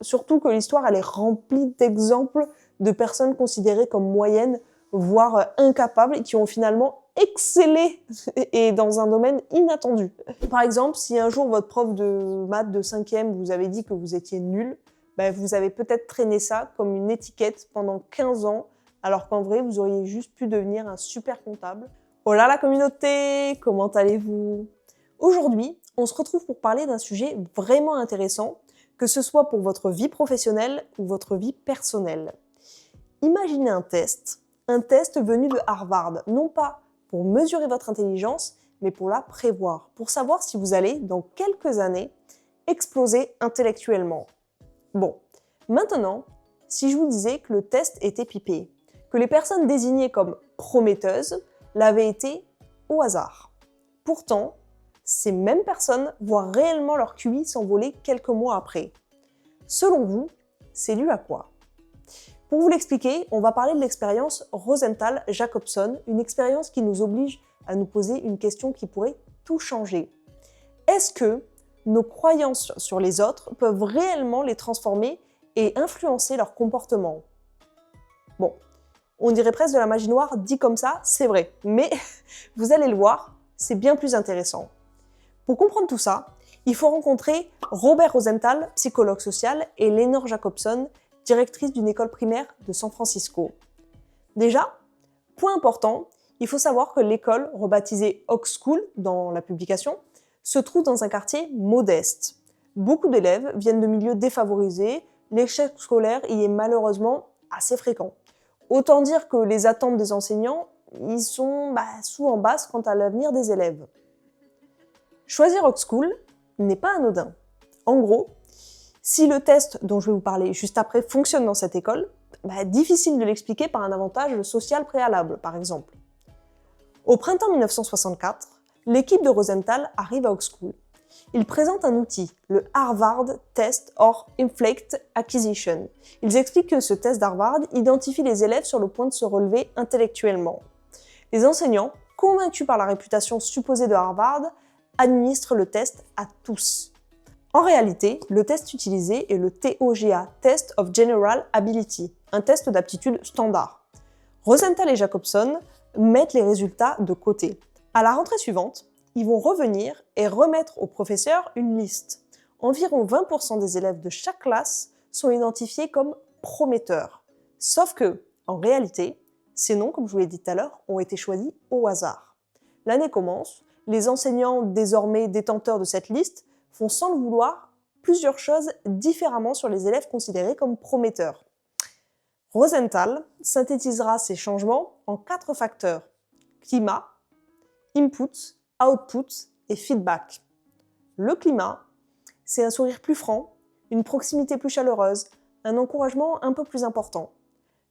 Surtout que l'histoire, elle est remplie d'exemples de personnes considérées comme moyennes, voire incapables, et qui ont finalement excellé et dans un domaine inattendu. Par exemple, si un jour votre prof de maths de 5e vous avait dit que vous étiez nul, vous avez peut-être traîné ça comme une étiquette pendant 15 ans, alors qu'en vrai, vous auriez juste pu devenir un super comptable. Oh là la communauté, comment allez-vous? Aujourd'hui, on se retrouve pour parler d'un sujet vraiment intéressant, que ce soit pour votre vie professionnelle ou votre vie personnelle. Imaginez un test venu de Harvard, non pas pour mesurer votre intelligence, mais pour la prévoir, pour savoir si vous allez, dans quelques années, exploser intellectuellement. Bon, maintenant, si je vous disais que le test était pipé, que les personnes désignées comme prometteuses l'avaient été au hasard. Pourtant, ces mêmes personnes voient réellement leur QI s'envoler quelques mois après. Selon vous, c'est dû à quoi? Pour vous l'expliquer, on va parler de l'expérience Rosenthal-Jacobson, une expérience qui nous oblige à nous poser une question qui pourrait tout changer. Est-ce que nos croyances sur les autres peuvent réellement les transformer et influencer leur comportement? Bon, on dirait presque de la magie noire, dit comme ça, c'est vrai, mais vous allez le voir, c'est bien plus intéressant. Pour comprendre tout ça, il faut rencontrer Robert Rosenthal, psychologue social, et Lenore Jacobson, directrice d'une école primaire de San Francisco. Déjà, point important, il faut savoir que l'école, rebaptisée Oak School dans la publication, se trouve dans un quartier modeste. Beaucoup d'élèves viennent de milieux défavorisés, l'échec scolaire y est malheureusement assez fréquent. Autant dire que les attentes des enseignants y sont sous en basse quant à l'avenir des élèves. Choisir Oak School n'est pas anodin. En gros, si le test dont je vais vous parler juste après fonctionne dans cette école, difficile de l'expliquer par un avantage social préalable, par exemple. Au printemps 1964, l'équipe de Rosenthal arrive à Oak School. Ils présentent un outil, le Harvard Test or Inflect Acquisition. Ils expliquent que ce test d'Harvard identifie les élèves sur le point de se relever intellectuellement. Les enseignants, convaincus par la réputation supposée de Harvard, administrent le test à tous. En réalité, le test utilisé est le TOGA, Test of General Ability, un test d'aptitude standard. Rosenthal et Jacobson mettent les résultats de côté. À la rentrée suivante, ils vont revenir et remettre au professeur une liste. Environ 20% des élèves de chaque classe sont identifiés comme prometteurs. Sauf que, en réalité, ces noms, comme je vous l'ai dit tout à l'heure, ont été choisis au hasard. L'année commence, les enseignants désormais détenteurs de cette liste font sans le vouloir plusieurs choses différemment sur les élèves considérés comme prometteurs. Rosenthal synthétisera ces changements en 4 facteurs: climat, input, output et feedback. Le climat, c'est un sourire plus franc, une proximité plus chaleureuse, un encouragement un peu plus important.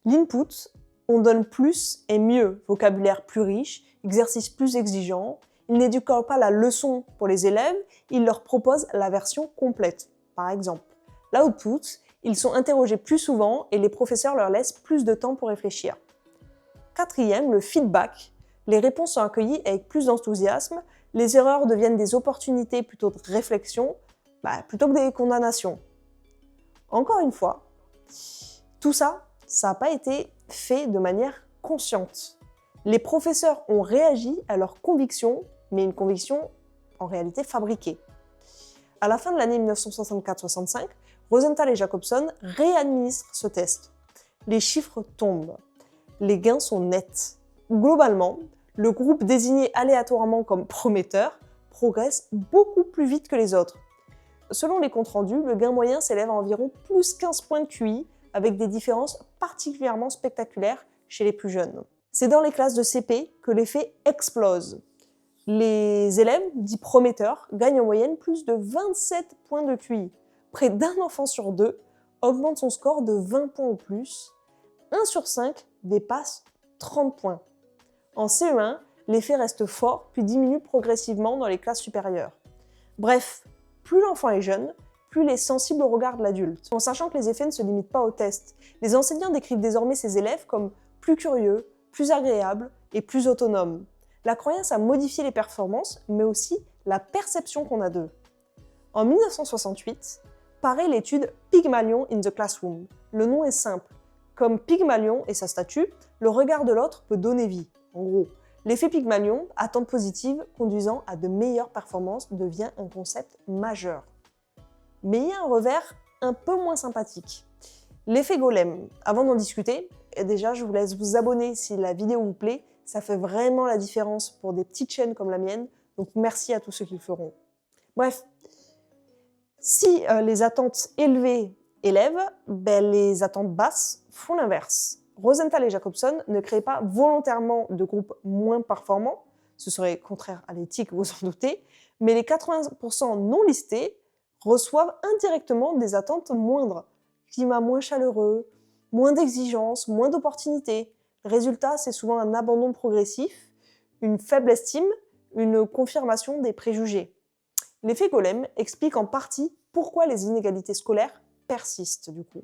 L'input, on donne plus et mieux, vocabulaire plus riche, exercice plus exigeant. Il n'éduque pas la leçon pour les élèves, il leur propose la version complète, par exemple. L'output, ils sont interrogés plus souvent et les professeurs leur laissent plus de temps pour réfléchir. Quatrième, le feedback. Les réponses sont accueillies avec plus d'enthousiasme, les erreurs deviennent des opportunités plutôt de réflexion, plutôt que des condamnations. Encore une fois, tout ça, ça n'a pas été fait de manière consciente. Les professeurs ont réagi à leurs convictions, mais une conviction en réalité fabriquée. À la fin de l'année 1964-65, Rosenthal et Jacobson réadministrent ce test. Les chiffres tombent. Les gains sont nets. Globalement, le groupe désigné aléatoirement comme prometteur progresse beaucoup plus vite que les autres. Selon les comptes rendus, le gain moyen s'élève à environ plus 15 points de QI, avec des différences particulièrement spectaculaires chez les plus jeunes. C'est dans les classes de CP que l'effet explose. Les élèves, dits prometteurs, gagnent en moyenne plus de 27 points de QI. Près d'un enfant sur 2 augmente son score de 20 points ou plus. 1 sur 5 dépasse 30 points. En CE1, l'effet reste fort puis diminue progressivement dans les classes supérieures. Bref, plus l'enfant est jeune, plus il est sensible au regard de l'adulte. En sachant que les effets ne se limitent pas au test, les enseignants décrivent désormais ces élèves comme plus curieux, plus agréables et plus autonomes. La croyance a modifié les performances, mais aussi la perception qu'on a d'eux. En 1968, paraît l'étude Pygmalion in the Classroom. Le nom est simple. Comme Pygmalion et sa statue, le regard de l'autre peut donner vie. En gros, l'effet Pygmalion, attente positive conduisant à de meilleures performances, devient un concept majeur. Mais il y a un revers un peu moins sympathique. L'effet golem. Avant d'en discuter, déjà je vous laisse vous abonner si la vidéo vous plaît, ça fait vraiment la différence pour des petites chaînes comme la mienne, donc merci à tous ceux qui le feront. Bref, si les attentes élevées élèvent, les attentes basses font l'inverse. Rosenthal et Jacobson ne créent pas volontairement de groupes moins performants, ce serait contraire à l'éthique, vous en doutez, mais les 80% non listés reçoivent indirectement des attentes moindres. Climat moins chaleureux, moins d'exigences, moins d'opportunités. Le résultat, c'est souvent un abandon progressif, une faible estime, une confirmation des préjugés. L'effet Golem explique en partie pourquoi les inégalités scolaires persistent du coup.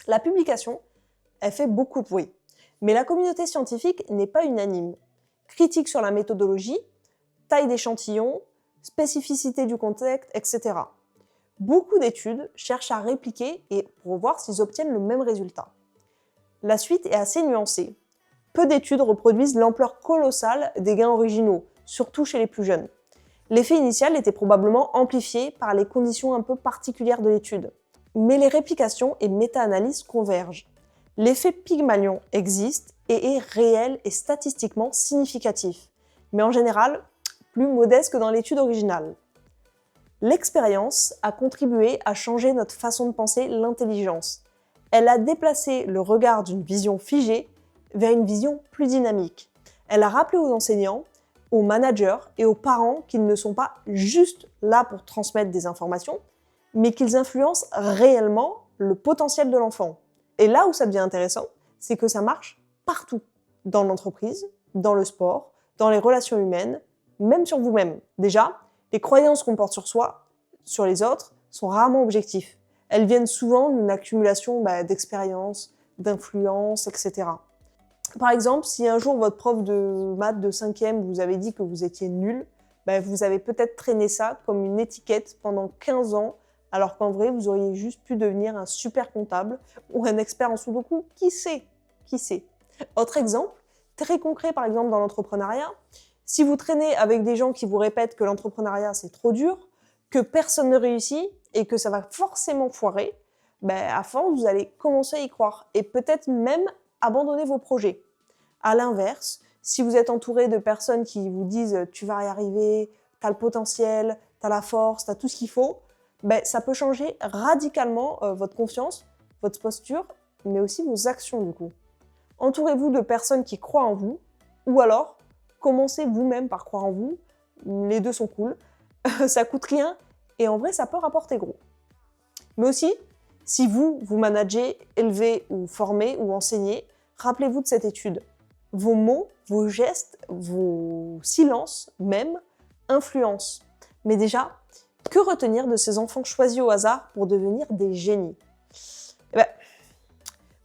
La publication, elle fait beaucoup de bruit, mais la communauté scientifique n'est pas unanime. Critique sur la méthodologie, taille d'échantillon, spécificité du contexte, etc. Beaucoup d'études cherchent à répliquer et pour voir s'ils obtiennent le même résultat. La suite est assez nuancée. Peu d'études reproduisent l'ampleur colossale des gains originaux, surtout chez les plus jeunes. L'effet initial était probablement amplifié par les conditions un peu particulières de l'étude. Mais les réplications et méta-analyses convergent. L'effet Pygmalion existe et est réel et statistiquement significatif, mais en général, plus modeste que dans l'étude originale. L'expérience a contribué à changer notre façon de penser l'intelligence. Elle a déplacé le regard d'une vision figée vers une vision plus dynamique. Elle a rappelé aux enseignants, aux managers et aux parents qu'ils ne sont pas juste là pour transmettre des informations, mais qu'ils influencent réellement le potentiel de l'enfant. Et là où ça devient intéressant, c'est que ça marche partout. Dans l'entreprise, dans le sport, dans les relations humaines, même sur vous-même. Déjà, les croyances qu'on porte sur soi, sur les autres, sont rarement objectives. Elles viennent souvent d'une accumulation d'expériences, d'influences, etc. Par exemple, si un jour votre prof de maths de 5e vous avait dit que vous étiez nul, vous avez peut-être traîné ça comme une étiquette pendant 15 ans, alors qu'en vrai, vous auriez juste pu devenir un super comptable ou un expert en sudoku. Qui sait? Qui sait? Autre exemple, très concret par exemple dans l'entrepreneuriat, si vous traînez avec des gens qui vous répètent que l'entrepreneuriat c'est trop dur, que personne ne réussit et que ça va forcément foirer, à force vous allez commencer à y croire et peut-être même abandonner vos projets. À l'inverse, si vous êtes entouré de personnes qui vous disent « tu vas y arriver, tu as le potentiel, tu as la force, tu as tout ce qu'il faut », ça peut changer radicalement votre confiance, votre posture, mais aussi vos actions du coup. Entourez-vous de personnes qui croient en vous, ou alors commencez vous-même par croire en vous, les deux sont cool, ça coûte rien, et en vrai ça peut rapporter gros. Mais aussi, si vous managez, élevez ou formez ou enseignez, rappelez-vous de cette étude. Vos mots, vos gestes, vos silences même influencent. Mais déjà, que retenir de ces enfants choisis au hasard pour devenir des génies?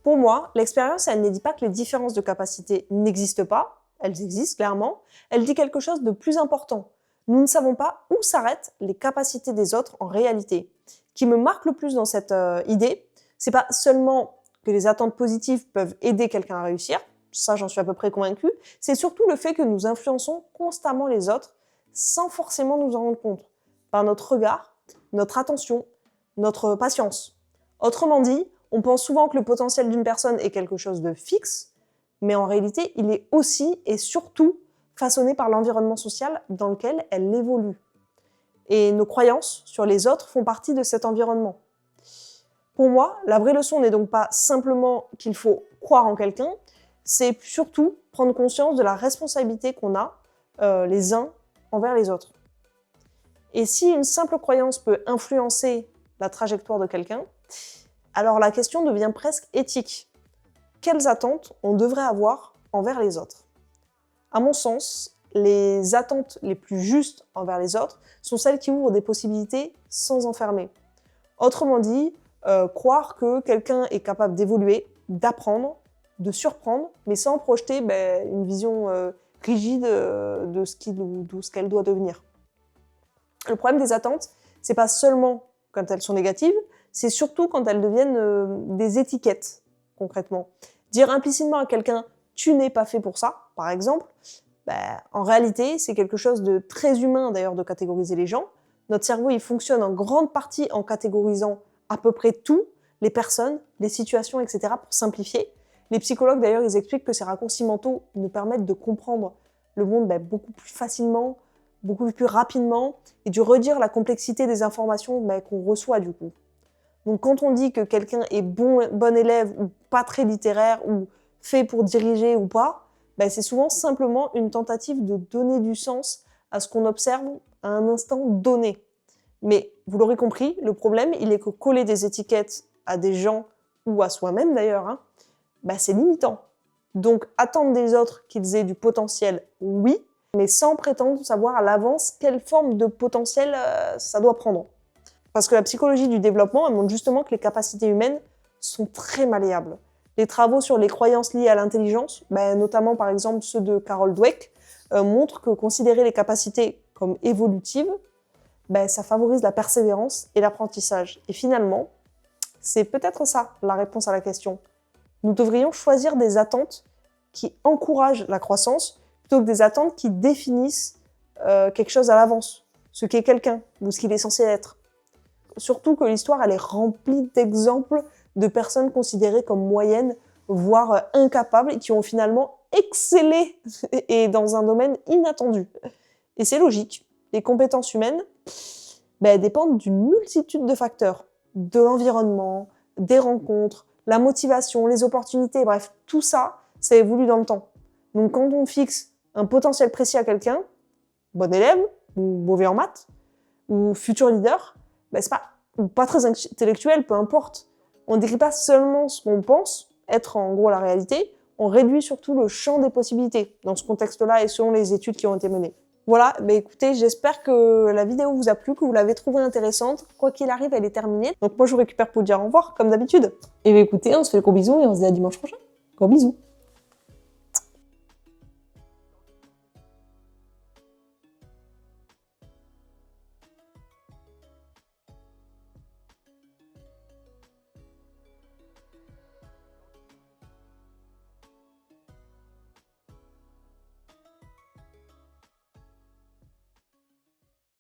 Pour moi, l'expérience, elle ne dit pas que les différences de capacité n'existent pas, elles existent clairement, elle dit quelque chose de plus important. Nous ne savons pas où s'arrêtent les capacités des autres en réalité. Ce qui me marque le plus dans cette idée, c'est pas seulement que les attentes positives peuvent aider quelqu'un à réussir, ça j'en suis à peu près convaincue, c'est surtout le fait que nous influençons constamment les autres sans forcément nous en rendre compte, par notre regard, notre attention, notre patience. Autrement dit, on pense souvent que le potentiel d'une personne est quelque chose de fixe, mais en réalité, il est aussi et surtout façonné par l'environnement social dans lequel elle évolue. Et nos croyances sur les autres font partie de cet environnement. Pour moi, la vraie leçon n'est donc pas simplement qu'il faut croire en quelqu'un, c'est surtout prendre conscience de la responsabilité qu'on a les uns envers les autres. Et si une simple croyance peut influencer la trajectoire de quelqu'un, alors la question devient presque éthique. Quelles attentes on devrait avoir envers les autres? À mon sens, les attentes les plus justes envers les autres sont celles qui ouvrent des possibilités sans enfermer. Autrement dit, croire que quelqu'un est capable d'évoluer, d'apprendre, de surprendre, mais sans projeter une vision rigide de ce qu'elle doit devenir. Le problème des attentes, c'est pas seulement quand elles sont négatives, c'est surtout quand elles deviennent des étiquettes, concrètement. Dire implicitement à quelqu'un « tu n'es pas fait pour ça », par exemple, en réalité, c'est quelque chose de très humain d'ailleurs de catégoriser les gens. Notre cerveau, il fonctionne en grande partie en catégorisant à peu près tout, les personnes, les situations, etc. pour simplifier. Les psychologues d'ailleurs, ils expliquent que ces raccourcis mentaux nous permettent de comprendre le monde beaucoup plus facilement, beaucoup plus rapidement, et de redire la complexité des informations qu'on reçoit du coup. Donc quand on dit que quelqu'un est bon élève ou pas très littéraire, ou fait pour diriger ou pas, c'est souvent simplement une tentative de donner du sens à ce qu'on observe à un instant donné. Mais vous l'aurez compris, le problème, il est que coller des étiquettes à des gens, ou à soi-même d'ailleurs, c'est limitant. Donc attendre des autres qu'ils aient du potentiel, oui, mais sans prétendre savoir à l'avance quelle forme de potentiel ça doit prendre. Parce que la psychologie du développement, elle montre justement que les capacités humaines sont très malléables. Les travaux sur les croyances liées à l'intelligence, notamment par exemple ceux de Carol Dweck, montrent que considérer les capacités comme évolutives, ça favorise la persévérance et l'apprentissage. Et finalement, c'est peut-être ça la réponse à la question. Nous devrions choisir des attentes qui encouragent la croissance plutôt que des attentes qui définissent quelque chose à l'avance, ce qu'est quelqu'un ou ce qu'il est censé être. Surtout que l'histoire, elle est remplie d'exemples de personnes considérées comme moyennes, voire incapables, et qui ont finalement excellé et dans un domaine inattendu. Et c'est logique. Les compétences humaines dépendent d'une multitude de facteurs. De l'environnement, des rencontres, la motivation, les opportunités, bref, tout ça, ça évolue dans le temps. Donc quand on fixe un potentiel précis à quelqu'un, bon élève, ou mauvais en maths, ou futur leader, c'est pas, ou pas très intellectuel, peu importe. On ne décrit pas seulement ce qu'on pense être en gros la réalité, on réduit surtout le champ des possibilités dans ce contexte-là et selon les études qui ont été menées. Voilà, écoutez, j'espère que la vidéo vous a plu, que vous l'avez trouvée intéressante. Quoi qu'il arrive, elle est terminée. Donc moi, je vous récupère pour vous dire au revoir, comme d'habitude. Et écoutez, on se fait de gros bisous et on se dit à dimanche prochain. Gros bisous.